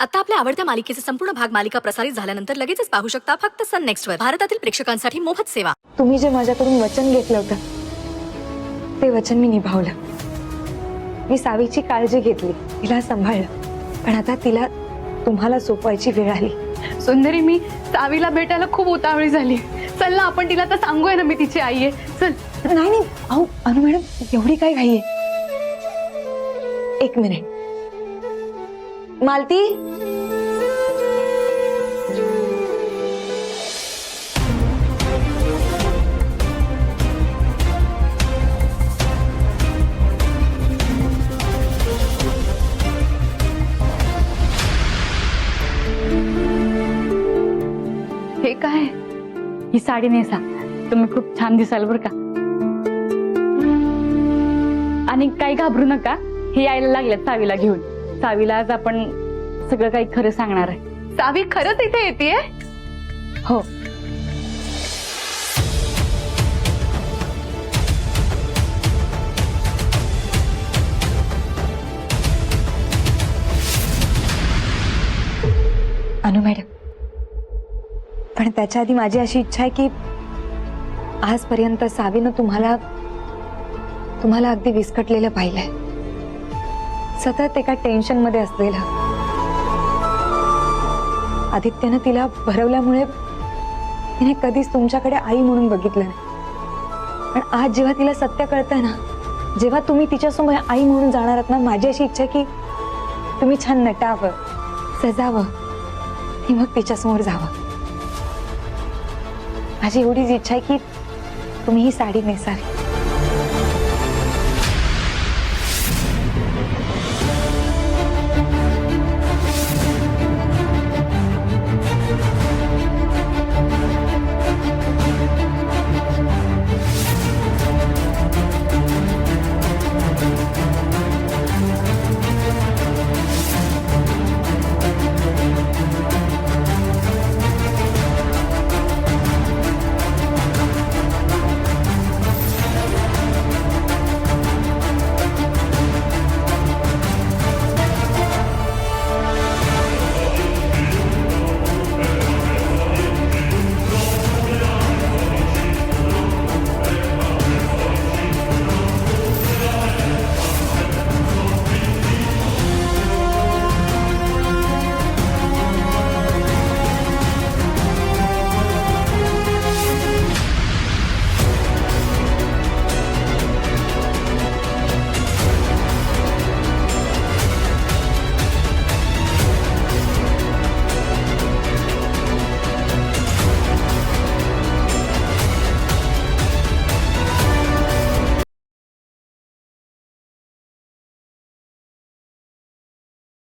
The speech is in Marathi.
आता आपल्या आवडत्या मालिकेचे संपूर्ण भाग मालिका प्रसारित झाल्यानंतर लगेचच पाहू शकता फक्त सन नेक्स्ट वर. भारतातील प्रेक्षकांसाठी मोफत सेवा. तुम्ही जे माझ्याकडून वचन घेतलं होतं ते वचन मी निभावलं. मी सावीची काळजी घेतली, तिला सांभाळलं, पण आता तिला तुम्हाला सोपवायची वेळ आली. सुंदरी, मी सावीला भेटायला खूप उतावळी झाली. चल ना, आपण तिला तर सांगूया ना मी तिची आई आहे. चल. नाही नाही, अहो अनु मॅडम, एवढी काय घाई आहे? एक मिनिट. मालती, हे काय? ही साडी नेसा, तुम्ही खूप छान दिसाल बर का. आणि काही घाबरू नका, हे यायला लागल्यात सावीला घेऊन. सावीला आज आपण सगळं काही खरं सांगणार आहे. सावी खरंच इथे येतेय? हो. अनु मॅडम, पण त्याच्या आधी माझी अशी इच्छा आहे की आजपर्यंत सावीनं तुम्हाला अगदी विस्कटलेलं पाहिलंय, सतत एका टेन्शन मध्ये असलेलं. आदित्यनं तिला भरवल्यामुळे तिने कधीच तुमच्याकडे आई म्हणून बघितलं नाही. पण आज जेव्हा तिला सत्य कळतंय ना, जेव्हा तुम्ही तिच्यासमोर आई म्हणून जाणार आहात ना, माझी अशी इच्छा आहे की तुम्ही छान नटावं, सजावं आणि मग तिच्यासमोर जावं. माझी एवढीच इच्छा आहे की तुम्ही ही साडी नेसावी.